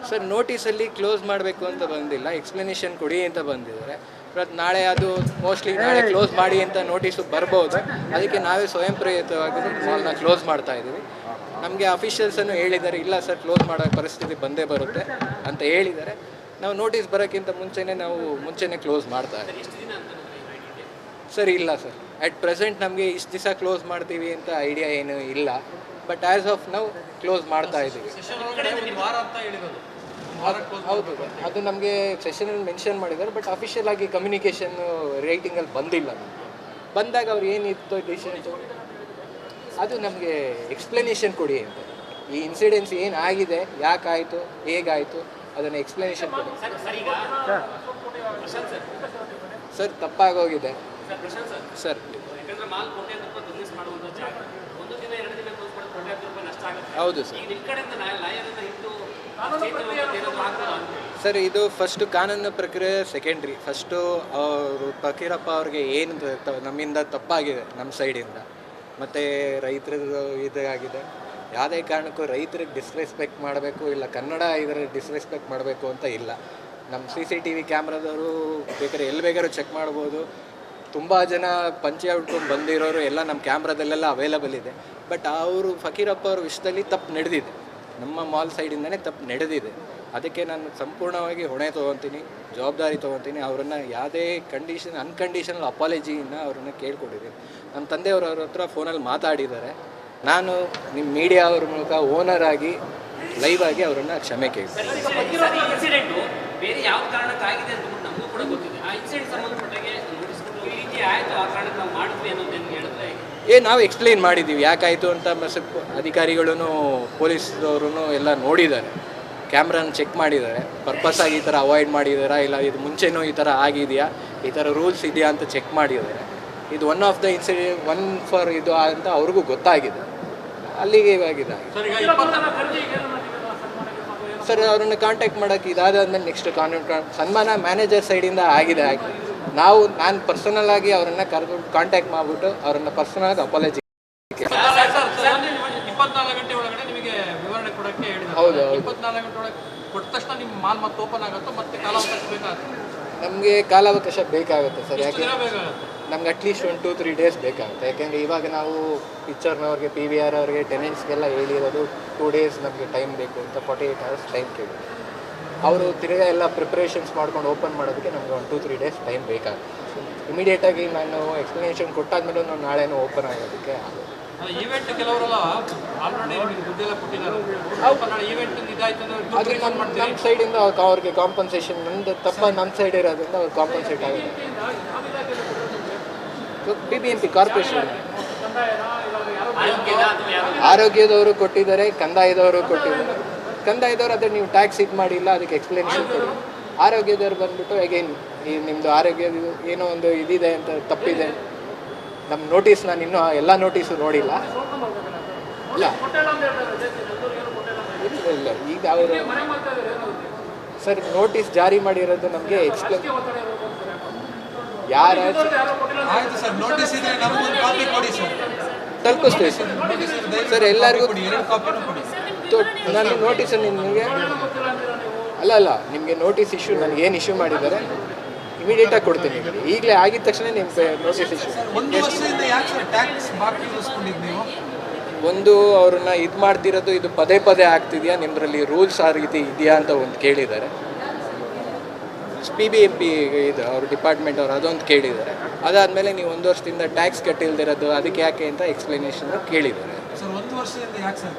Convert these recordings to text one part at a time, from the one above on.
Sir ನೋಟಿಸಲ್ಲಿ close ಮಾಡಬೇಕು ಅಂತ ಬಂದಿಲ್ಲ, ಎಕ್ಸ್ಪ್ಲನೇಷನ್ ಕೊಡಿ ಅಂತ ಬಂದಿದ್ದಾರೆ. ಬಟ್ ನಾಳೆ ಅದು ಮೋಸ್ಟ್ಲಿ ನಾಳೆ ಕ್ಲೋಸ್ ಮಾಡಿ ಅಂತ ನೋಟಿಸು ಬರ್ಬೋದು. ಅದಕ್ಕೆ ನಾವೇ ಸ್ವಯಂ ಪ್ರೇರಿತವಾಗಿ ಮಾಲ್ನ ಕ್ಲೋಸ್ ಮಾಡ್ತಾ ಇದ್ದೀವಿ. ನಮಗೆ ಅಫಿಷಿಯಲ್ಸನ್ನು ಹೇಳಿದ್ದಾರೆ, ಇಲ್ಲ ಸರ್ ಕ್ಲೋಸ್ ಮಾಡೋ ಪರಿಸ್ಥಿತಿ ಬಂದೇ ಬರುತ್ತೆ ಅಂತ ಹೇಳಿದ್ದಾರೆ. ನಾವು ನೋಟಿಸ್ ಬರೋಕ್ಕಿಂತ ಮುಂಚೆನೇ ಕ್ಲೋಸ್ ಮಾಡ್ತಾ ಇದ್ದೀವಿ. ಸರ್ ಇಲ್ಲ ಸರ್, ಅಟ್ ಪ್ರೆಸೆಂಟ್ ನಮಗೆ ಇಷ್ಟು ದಿವಸ ಕ್ಲೋಸ್ ಮಾಡ್ತೀವಿ ಅಂತ ಐಡಿಯಾ ಏನೂ ಇಲ್ಲ. ಬಟ್ ಆ್ಯಸ್ ಆಫ್ ನಾವು ಕ್ಲೋಸ್ ಮಾಡ್ತಾ ಇದ್ದೀವಿ. ಹೌದು, ಅದು ನಮಗೆ ಸೆಷನಲ್ಲಿ ಮೆನ್ಷನ್ ಮಾಡಿದ್ದಾರೆ. ಬಟ್ ಅಫಿಷಿಯಲ್ ಆಗಿ ಕಮ್ಯುನಿಕೇಷನ್ ರೈಟಿಂಗಲ್ಲಿ ಬಂದಿಲ್ಲ. ಬಂದಾಗ ಅವ್ರು ಏನಿತ್ತು ಡಿಸಿಷನ್ ಅದು ನಮಗೆ ಎಕ್ಸ್ಪ್ಲನೇಷನ್ ಕೊಡಿ ಅಂತ. ಈ ಇನ್ಸಿಡೆನ್ಸ್ ಏನಾಗಿದೆ, ಯಾಕಾಯಿತು, ಹೇಗಾಯಿತು ಅದನ್ನು ಎಕ್ಸ್ಪ್ಲನೇಷನ್ ಕೊಡಿ. ಸರ್ ತಪ್ಪಾಗೋಗಿದೆ ಸರ್. ಹೌದು ಸರ್. ಸರ್ ಇದು ಫಸ್ಟು ಕಾನೂನು ಪ್ರಕ್ರಿಯೆ ಸೆಕೆಂಡ್ರಿ. ಫಸ್ಟು ಅವರು ಫಕೀರಪ್ಪ ಅವ್ರಿಗೆ ಏನು ನಮ್ಮಿಂದ ತಪ್ಪಾಗಿದೆ ನಮ್ಮ ಸೈಡಿಂದ, ಮತ್ತು ರೈತರದ್ದು ಇದಾಗಿದೆ. ಯಾವುದೇ ಕಾರಣಕ್ಕೂ ರೈತರಿಗೆ ಡಿಸ್ರೆಸ್ಪೆಕ್ಟ್ ಮಾಡಬೇಕು ಇಲ್ಲ ಕನ್ನಡ ಇದರಲ್ಲಿ ಡಿಸ್ರೆಸ್ಪೆಕ್ಟ್ ಮಾಡಬೇಕು ಅಂತ ಇಲ್ಲ. ನಮ್ಮ CCTV ಕ್ಯಾಮ್ರಾದವರು ಬೇಕಾದ್ರೆ ಎಲ್ಲಿ ಬೇಕಾದ್ರೂ ಚೆಕ್ ಮಾಡ್ಬೋದು. ತುಂಬ ಜನ ಪಂಚೆ ಉಟ್ಕೊಂಡು ಬಂದಿರೋರು ಎಲ್ಲ ನಮ್ಮ ಕ್ಯಾಮ್ರಾದಲ್ಲೆಲ್ಲ ಅವೈಲಬಲ್ ಇದೆ. ಬಟ್ ಅವರು ಫಕೀರಪ್ಪ ಅವ್ರ ವಿಷಯದಲ್ಲಿ ತಪ್ಪು ನಡೆದಿದೆ, ನಮ್ಮ ಮಾಲ್ ಸೈಡಿಂದನೇ ತಪ್ಪು ನಡೆದಿದೆ. ಅದಕ್ಕೆ ನಾನು ಸಂಪೂರ್ಣವಾಗಿ ಹೊಣೆ ತೊಗೊತೀನಿ, ಜವಾಬ್ದಾರಿ ತೊಗೊತೀನಿ. ಅವರನ್ನು ಯಾವುದೇ ಅನ್ಕಂಡೀಷನಲ್ ಅಪಾಲಜಿನ ಅವ್ರನ್ನ ಕೇಳ್ಕೊಟ್ಟಿದ್ದೀನಿ. ನಮ್ಮ ತಂದೆಯವರು ಅವ್ರ ಹತ್ರ ಫೋನಲ್ಲಿ ಮಾತಾಡಿದ್ದಾರೆ. ನಾನು ನಿಮ್ಮ ಮೀಡಿಯಾ ಅವ್ರ ಮೂಲಕ ಓನರ್ ಆಗಿ ಲೈವ್ ಆಗಿ ಅವರನ್ನು ಕ್ಷಮೆ ಕೇಳ್ತೀನಿ. ಬೇರೆ ಯಾವ ಕಾರಣಕ್ಕಾಗಿದೆ ಅಂತ ನಮಗೂ ಕೂಡ ಗೊತ್ತಿದೆ. ಆ ಇನ್ಸಿಡೆಂಟ್ ಸಂಬಂಧಪಟ್ಟಾಗೆ ನೋಡಿಸ್ಕೊಂಡು ಈ ರೀತಿ ಆಯಿತು, ಆ ಕಾರಣಕ್ಕೆ ನಾವು ಮಾಡಿದ್ವಿ ಅನ್ನೋದೇನು ಹೇಳಿದ್ರೆ ನಾವು ಎಕ್ಸ್ಪ್ಲೈನ್ ಮಾಡಿದ್ದೀವಿ ಯಾಕಾಯಿತು ಅಂತ. ಅಧಿಕಾರಿಗಳೂ ಪೊಲೀಸ್ದವರು ಎಲ್ಲ ನೋಡಿದ್ದಾರೆ, ಕ್ಯಾಮ್ರಾನ ಚೆಕ್ ಮಾಡಿದ್ದಾರೆ. ಪರ್ಪಸ್ಸಾಗಿ ಈ ಥರ ಅವಾಯ್ಡ್ ಮಾಡಿದಾರಾ ಇಲ್ಲ ಇದು ಮುಂಚೆನೂ ಈ ಥರ ಆಗಿದೆಯಾ, ಈ ಥರ ರೂಲ್ಸ್ ಇದೆಯಾ ಅಂತ ಚೆಕ್ ಮಾಡಿದ್ದಾರೆ. ಇದು one of the incident, one for ಇದು ಅಂತ ಅವ್ರಿಗೂ ಗೊತ್ತಾಗಿದೆ. ಅಲ್ಲಿಗೆ ಇವಾಗಿದೆ ಸರ್. ಅವ್ರನ್ನ ಕಾಂಟ್ಯಾಕ್ಟ್ ಮಾಡೋಕ್ಕೆ ಇದಾದ್ಮೇಲೆ ನೆಕ್ಸ್ಟ್ ಸನ್ಮಾನ ಮ್ಯಾನೇಜರ್ ಸೈಡಿಂದ ಆಗಿದೆ. ನಾನು ಪರ್ಸನಲ್ ಆಗಿ ಅವರನ್ನು ಕರೆದು ಕಾಂಟ್ಯಾಕ್ಟ್ ಮಾಡಿಬಿಟ್ಟು ಅವರನ್ನು ಪರ್ಸನಲ್ ಆಗಿ ಅಪಾಲಜಿ. ಹೌದು, ನಮಗೆ ಕಾಲಾವಕಾಶ ಬೇಕಾಗುತ್ತೆ ಸರ್. ಯಾಕೆ ನಮ್ಗೆ ಅಟ್ಲೀಸ್ಟ್ 1-2-3 ಡೇಸ್ ಬೇಕಾಗುತ್ತೆ. ಯಾಕೆಂದರೆ ಇವಾಗ ನಾವು ಪಿಕ್ಚರ್ನವ್ರಿಗೆ PVR ಅವ್ರಿಗೆ ಟೆನೆಂಟ್ಸ್ಗೆಲ್ಲ ಹೇಳಿರೋದು 2 ಡೇಸ್ ನಮಗೆ ಟೈಮ್ ಬೇಕು ಅಂತ, 48 hours ಟೈಮ್ ಕೇಳಿ. ಅವರು ತಿರ್ಗಾ ಎಲ್ಲ ಪ್ರಿಪ್ರೇಷನ್ಸ್ ಮಾಡ್ಕೊಂಡು ಓಪನ್ ಮಾಡೋದಕ್ಕೆ ನಮಗೆ 1-2-3 ಡೇಸ್ ಟೈಮ್ ಬೇಕಾಗುತ್ತೆ. ಇಮಿಡಿಯೇಟಾಗಿ ನಾನು ಎಕ್ಸ್ಪ್ಲನೇಷನ್ ಕೊಟ್ಟಾದ್ಮೇಲೆ ನಾವು ನಾಳೆನೂ ಓಪನ್ ಆಗೋದಕ್ಕೆ ಆಗುತ್ತೆ. ಈವೆಂಟ್ ಕೆಲವರೆಲ್ಲ ಆಲ್ರೆಡಿ ದುಡ್ಡೆಲ್ಲ ಕೊಟ್ಟಿದ್ದಾರೆ. ಅದು ನಮ್ಮ ಸೈಡಿಂದ ಅವ್ರಿಗೆ ಕಾಂಪನ್ಸೇಷನ್, ನಂದು ತಪ್ಪ ನಮ್ಮ ಸೈಡ್ ಇರೋದ್ರಿಂದ ಅವ್ರು ಕಾಂಪನ್ಸೇಟ್ ಆಗುತ್ತೆ. BBMP ಕಾರ್ಪೊರೇಷನ್ ಆರೋಗ್ಯದವರು ಕೊಟ್ಟಿದ್ದಾರೆ, ಕಂದಾಯದವರು ಕೊಟ್ಟಿದ್ದಾರೆ. ಕಂದಾಯದವರು ಅದೇ ನೀವು ಟ್ಯಾಕ್ಸ್ ಇದು ಮಾಡಿಲ್ಲ ಅದಕ್ಕೆ ಎಕ್ಸ್ಪ್ಲನೇಷನ್ ಕೊಡಿ. ಆರೋಗ್ಯದವ್ರು ಬಂದುಬಿಟ್ಟು ಅಗೇನ್ ಈ ನಿಮ್ಮದು ಆರೋಗ್ಯದ ಏನೋ ಒಂದು ಇದಿದೆ ಅಂತ ತಪ್ಪಿದೆ. ನಮ್ಮ ನೋಟಿಸ್ ನಾನು ಇನ್ನೂ ಎಲ್ಲ ನೋಟಿಸು ನೋಡಿಲ್ಲ. ಇಲ್ಲ ಇಲ್ಲ ಈಗ ಅವರು ಸರ್ ನೋಟಿಸ್ ಜಾರಿ ಮಾಡಿರೋದು ನಮಗೆ ಎಕ್ಸ್ಪ್ಲೇನ್ ಯಾರು ತಲುಪಿಸ್ತೀವಿ ಸರ್ ಎಲ್ಲರಿಗೂ. ನಾನು ನೋಟಿಸನ್ನು ನಿಮಗೆ ಅಲ್ಲ ನಿಮಗೆ ನೋಟಿಸ್ ಇಶ್ಯೂ ನನಗೆ ಏನು ಇಶ್ಯೂ ಮಾಡಿದ್ದಾರೆ ಇಮಿಡಿಯೇಟಾಗಿ ಕೊಡ್ತೀನಿ. ಈಗಲೇ ಆಗಿದ ತಕ್ಷಣ ನಿಮ್ಗೆ ನೋಟಿಸ್ ಇಶ್ಯೂ. ಒಂದು ಅವ್ರನ್ನ ಇದು ಮಾಡ್ತಿರೋದು ಇದು ಪದೇ ಪದೇ ಆಗ್ತಿದೆಯಾ, ನಿಮ್ಮದ್ರಲ್ಲಿ ರೂಲ್ಸ್ ಆ ರೀತಿ ಇದೆಯಾ ಅಂತ ಒಂದು ಕೇಳಿದ್ದಾರೆ. BBMP ಇದು ಅವ್ರ ಡಿಪಾರ್ಟ್ಮೆಂಟ್ ಅವರು ಅದೊಂದು ಕೇಳಿದ್ದಾರೆ. ಅದಾದಮೇಲೆ ನೀವು 1 ವರ್ಷದಿಂದ ಟ್ಯಾಕ್ಸ್ ಕಟ್ಟಿಲ್ದಿರೋದು ಅದಕ್ಕೆ ಯಾಕೆ ಅಂತ ಎಕ್ಸ್ಪ್ಲನೇಷನ್ ಕೇಳಿದ್ದಾರೆ.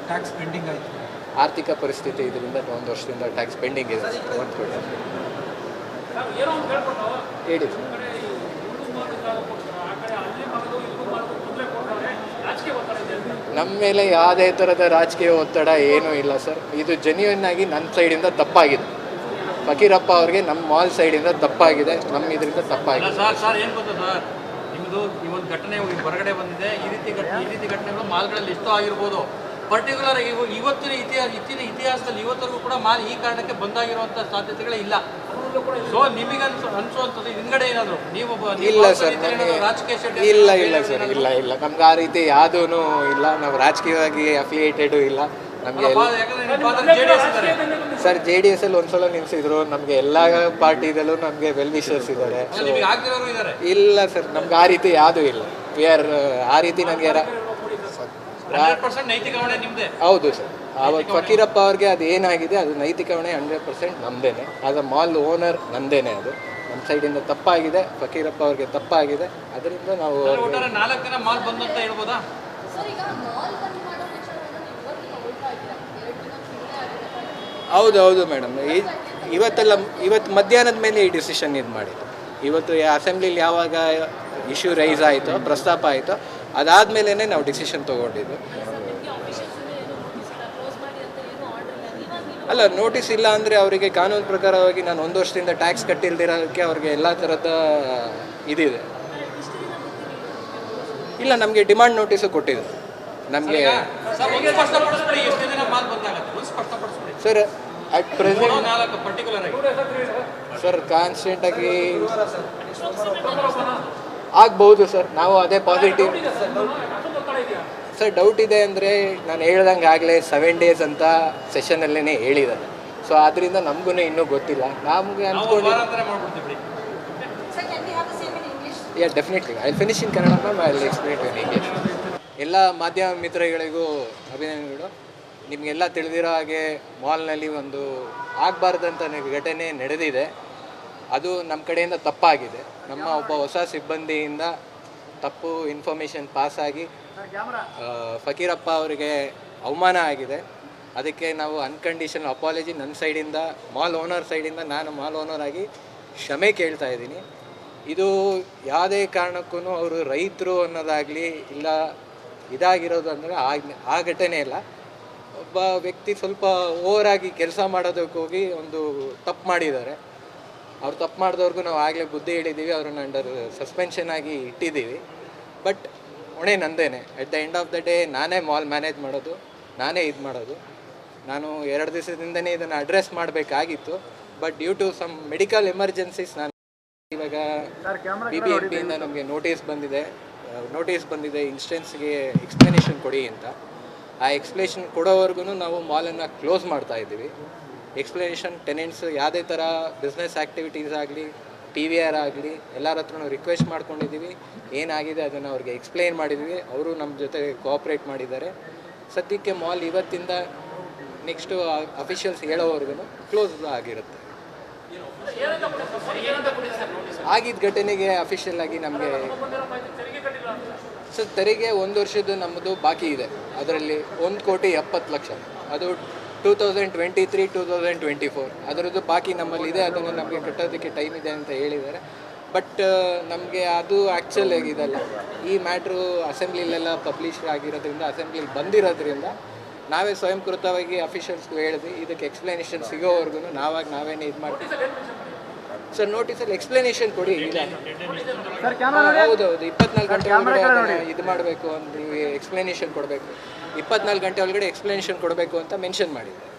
ಆರ್ಥಿಕ ಪರಿಸ್ಥಿತಿ ಇದರಿಂದ 1 ವರ್ಷದಿಂದ ಟ್ಯಾಕ್ಸ್ ಪೆಂಡಿಂಗ್ ಇದೆ ಅಂತ ಹೇಳಿ. ನಮ್ಮ ಮೇಲೆ ಯಾವುದೇ ಥರದ ರಾಜಕೀಯ ಒತ್ತಡ ಏನೂ ಇಲ್ಲ ಸರ್. ಇದು ಜೆನ್ಯೂನ್ ಆಗಿ ನನ್ನ ಸೈಡಿಂದ ತಪ್ಪಾಗಿದೆ. ಫಕೀರಪ್ಪ ಅವ್ರಿಗೆ ನಮ್ಮ ಮಾಲ್ ಸೈಡಿಂದ ತಪ್ಪಾಗಿದೆ, ನಮ್ಮ ಇದರಿಂದ ತಪ್ಪಾಗಿದೆ. ಸರ್ ಏನು ಗೊತ್ತಾ ಸರ್, ನಿಮ್ಮದು ಈ ಒಂದು ಘಟನೆ ಹೊರಗಡೆ ಬಂದಿದೆ. ಈ ರೀತಿ ಘಟನೆಗಳು ಮಾಲ್ಗಳಲ್ಲಿ ಎಷ್ಟೋ ಆಗಿರ್ಬೋದು. ಪರ್ಟಿಕ್ಯುಲರ್ ಇತ್ತಿನ ಇತಿಹಾಸದಲ್ಲಿ ಇವತ್ತರೆಗೂ ಕೂಡ ಮಾಲ್ ಈ ಕಾರಣಕ್ಕೆ ಬಂದಾಗಿರುವಂಥ ಸಾಧ್ಯತೆಗಳೇ ಇಲ್ಲ. ಸೊ ನಿಮಗೆ ಅನ್ಸುವಂಥದ್ದು ಹಿಂದ್ಗಡೆ ಏನಾದರೂ ನೀವು ಇಲ್ಲ ಸರ್, ರಾಜಕೀಯ ಇಲ್ಲ ಸರ್, ಇಲ್ಲ ನಮ್ಗೆ ಆ ರೀತಿ ಯಾವುದೂ ಇಲ್ಲ. ನಾವು ರಾಜಕೀಯವಾಗಿ ಅಫಿಲಿಯೇಟೆಡು ಇಲ್ಲ. ನಮಗೆ ಯಾಕಂದ್ರೆ ನಿಮ್ಮ father JDS ಇದ್ದಾರೆ. ಸರ್ JDS ಅಲ್ಲಿ ಒಂದ್ಸಲ ನಿಲ್ಸಿದ್ರು. ನಮಗೆ ಎಲ್ಲ ಪಾರ್ಟಿದಲ್ಲೂ ನಮಗೆ ವೆಲ್ ವಿಶರ್ಸ್ ಇದ್ದಾರೆ. ಅಲ್ಲ, ನಿಮಗೆ ಆಗ್ತಿರೋರು ಇದ್ದಾರೆ. ಇಲ್ಲ ಸರ್, ನಮ್ಗೆ ಆ ರೀತಿ ಯಾವುದೂ ಇಲ್ಲ. ವಿ ಆರ್ ಆ ರೀತಿ ನನಗೆ 100% ನೈತಿಕ ಹೊಣೆ ನಿಮ್ದೇ. ಹೌದು ಸರ್. ಆವಾಗ ಫಕೀರಪ್ಪ ಅವ್ರಿಗೆ ಅದು ಏನಾಗಿದೆ ಅದು ನೈತಿಕ ಹೊಣೆ 100% ನಮ್ಮದೇನೆ. ಆಸ್ ಅ ಮಾಲ್ ಓನರ್ ನಂದೇನೆ. ಅದು ನಮ್ಮ ಸೈಡಿಂದ ತಪ್ಪಾಗಿದೆ. ಫಕೀರಪ್ಪ ಅವ್ರಿಗೆ ತಪ್ಪಾಗಿದೆ. ಅದರಿಂದ ನಾವು ಒಟ್ಟಾರೆ 4 ದಿನ ಮಾಲ್ ಬಂದು ಅಂತ ಹೇಳ್ಬೋದಾ? ಹೌದು ಮೇಡಮ್. ಇವತ್ತು ಮಧ್ಯಾಹ್ನದ ಮೇಲೆ ಈ ಡಿಸಿಷನ್ ಇದು ಮಾಡಿದ್ದು. ಇವತ್ತು ಅಸೆಂಬ್ಲಿಲಿ ಯಾವಾಗ ಇಶ್ಯೂ ರೈಸ್ ಆಯಿತೋ, ಪ್ರಸ್ತಾಪ ಆಯಿತೋ, ಅದಾದಮೇಲೆ ನಾವು ಡಿಸಿಷನ್ ತೊಗೊಂಡಿದ್ದು. ಅಲ್ಲ, ನೋಟಿಸ್ ಇಲ್ಲ ಅಂದರೆ ಅವರಿಗೆ ಕಾನೂನು ಪ್ರಕಾರವಾಗಿ ನಾನು 1 ವರ್ಷದಿಂದ ಟ್ಯಾಕ್ಸ್ ಕಟ್ಟಿಲ್ದಿರೋಕ್ಕೆ ಅವ್ರಿಗೆ ಎಲ್ಲ ಥರದ ಇದಿದೆ. ಇಲ್ಲ, ನಮಗೆ ಡಿಮಾಂಡ್ ನೋಟಿಸು ಕೊಟ್ಟಿದ್ರು. ನಮಗೆ ಸರ್ ಅಟ್ ಪ್ರೆಸೆಂಟ್ ಸರ್ ಕಾನ್ಸ್ಟೆಂಟಾಗಿ ಆಗ್ಬೋದು ಸರ್. ನಾವು ಅದೇ ಪಾಸಿಟಿವ್ ಸರ್. ಡೌಟ್ ಇದೆ ಅಂದರೆ ನಾನು ಹೇಳ್ದಂಗೆ ಆಗಲೇ 7 days ಅಂತ ಸೆಷನಲ್ಲೇ ಹೇಳಿದ್ದಾರೆ. ಸೊ ಆದ್ದರಿಂದ ನಮಗೂ ಇನ್ನೂ ಗೊತ್ತಿಲ್ಲ. ನಮಗೆ ಅಂದ್ಕೊಂಡು definitely I finish in Kannada ma'am. I will explain in English. ಎಲ್ಲ ಮಾಧ್ಯಮ ಮಿತ್ರಗಳಿಗೂ ಅಭಿನಂದನೆಗಳು. ನಿಮಗೆಲ್ಲ ತಿಳಿದಿರೋ ಹಾಗೆ ಮಾಲ್ನಲ್ಲಿ ಒಂದು ಆಗಬಾರ್ದಂಥ ಘಟನೆ ನಡೆದಿದೆ. ಅದು ನಮ್ಮ ಕಡೆಯಿಂದ ತಪ್ಪಾಗಿದೆ. ನಮ್ಮ ಒಬ್ಬ ಹೊಸ ಸಿಬ್ಬಂದಿಯಿಂದ ತಪ್ಪು ಇನ್ಫಾರ್ಮೇಷನ್ ಪಾಸಾಗಿ ಫಕೀರಪ್ಪ ಅವರಿಗೆ ಅವಮಾನ ಆಗಿದೆ. ಅದಕ್ಕೆ ನಾವು ಅನ್ಕಂಡೀಷನಲ್ ಅಪಾಲಜಿ ನನ್ನ ಸೈಡಿಂದ, ಮಾಲ್ ಓನರ್ ಸೈಡಿಂದ, ನಾನು ಮಾಲ್ ಓನರ್ ಆಗಿ ಕ್ಷಮೆ ಕೇಳ್ತಾ ಇದ್ದೀನಿ. ಇದು ಯಾವುದೇ ಕಾರಣಕ್ಕೂ ಅವರು ರೈತರು ಅನ್ನೋದಾಗಲಿ ಇಲ್ಲ ಇದಾಗಿರೋದು ಅಂದರೆ ಆ ಘಟನೆ ಇಲ್ಲ. ಒಬ್ಬ ವ್ಯಕ್ತಿ ಸ್ವಲ್ಪ ಓವರಾಗಿ ಕೆಲಸ ಮಾಡೋದಕ್ಕೆ ಹೋಗಿ ಒಂದು ತಪ್ಪು ಮಾಡಿದ್ದಾರೆ. ಅವ್ರು ತಪ್ಪು ಮಾಡಿದವ್ರಿಗೂ ನಾವು ಆಗಲೇ ಬುದ್ಧಿ ಹೇಳಿದ್ದೀವಿ. ಅವ್ರನ್ನ ಅಂಡರ್ ಸಸ್ಪೆನ್ಷನ್ ಆಗಿ ಇಟ್ಟಿದ್ದೀವಿ. ಬಟ್ ಹೊಣೆ ನಂದೇನೆ. At the end of the day ನಾನೇ ಮಾಲ್ ಮ್ಯಾನೇಜ್ ಮಾಡೋದು, ನಾನೇ ಇದು ಮಾಡೋದು. ನಾನು 2 ದಿವಸದಿಂದನೇ ಇದನ್ನು ಅಡ್ರೆಸ್ ಮಾಡಬೇಕಾಗಿತ್ತು. But due to some medical emergencies ನಾನು ಇವಾಗ BBMPಯಿಂದ ನಮಗೆ ನೋಟಿಸ್ ಬಂದಿದೆ ಇನ್ಸ್ಟೆನ್ಸ್ಗೆ ಎಕ್ಸ್ಪ್ಲನೇಷನ್ ಕೊಡಿ ಅಂತ. ಆ ಎಕ್ಸ್ಪ್ಲನೇಷನ್ ಕೊಡೋವರೆಗೂ ನಾವು ಮಾಲನ್ನು ಕ್ಲೋಸ್ ಮಾಡ್ತಾ ಇದ್ದೀವಿ. ಎಕ್ಸ್ಪ್ಲನೇಷನ್ ಟೆನೆಂಟ್ಸ್ ಯಾವುದೇ ಥರ ಬಿಸ್ನೆಸ್ ಆ್ಯಕ್ಟಿವಿಟೀಸ್ ಆಗಲಿ, PVR ಆಗಲಿ ಎಲ್ಲರ ಹತ್ರನೂ ರಿಕ್ವೆಸ್ಟ್ ಮಾಡ್ಕೊಂಡಿದ್ದೀವಿ. ಏನಾಗಿದೆ ಅದನ್ನು ಅವ್ರಿಗೆ ಎಕ್ಸ್ಪ್ಲೈನ್ ಮಾಡಿದ್ವಿ. ಅವರು ನಮ್ಮ ಜೊತೆ ಕೋಆಪ್ರೇಟ್ ಮಾಡಿದ್ದಾರೆ. ಸದ್ಯಕ್ಕೆ ಮಾಲ್ ಇವತ್ತಿಂದ ನೆಕ್ಸ್ಟು ಅಫಿಷಿಯಲ್ಸ್ ಹೇಳೋವರೆಗೂ ಕ್ಲೋಸ್ ಆಗಿರುತ್ತೆ. ಆಗಿದ್ದ ಘಟನೆಗೆ ಅಫಿಷಿಯಲ್ ಆಗಿ ನಮಗೆ ಸರ್ ತೆರಿಗೆ 1 ವರ್ಷದ್ದು ನಮ್ಮದು ಬಾಕಿ ಇದೆ. ಅದರಲ್ಲಿ 1,70,00,000 ಅದು 2023-2024 ಅದರದ್ದು ಬಾಕಿ ನಮ್ಮಲ್ಲಿದೆ. ಅದನ್ನು ನಮಗೆ ಕಟ್ಟೋದಕ್ಕೆ ಟೈಮ್ ಇದೆ ಅಂತ ಹೇಳಿದ್ದಾರೆ. ಬಟ್ ನಮಗೆ ಅದು ಆ್ಯಕ್ಚುಲ್ ಆಗಿದೆಲ್ಲ. ಈ ಮ್ಯಾಟ್ರು ಅಸೆಂಬ್ಲಿಲೆಲ್ಲ ಪಬ್ಲಿಷ್ ಆಗಿರೋದ್ರಿಂದ, ಅಸೆಂಬ್ಲಿಲಿ ಬಂದಿರೋದ್ರಿಂದ ನಾವೇ ಸ್ವಯಂಕೃತವಾಗಿ ಅಫಿಷಿಯಲ್ಸ್ಗೂ ಹೇಳಿದ್ವಿ. ಇದಕ್ಕೆ ಎಕ್ಸ್ಪ್ಲನೇಷನ್ ಸಿಗೋವರೆಗೂ ನಾವೇನೇ ಇದು ಮಾಡ್ತೀವಿ ಸರ್. ನೋಟಿಸಲ್ಲಿ ಎಕ್ಸ್ಪ್ಲನೇಷನ್ ಕೊಡಿ. ಇಲ್ಲ ಹೌದು 24 ಗಂಟೆ ಒಳಗಡೆ ಇದು ಮಾಡಬೇಕು ಅಂತ ಎಕ್ಸ್ಪ್ಲನೇಷನ್ ಕೊಡಬೇಕು. 24 ಗಂಟೆ ಒಳಗಡೆ ಎಕ್ಸ್ಪ್ಲನೇಷನ್ ಕೊಡಬೇಕು ಅಂತ ಮೆನ್ಷನ್ ಮಾಡಿದ್ದಾರೆ.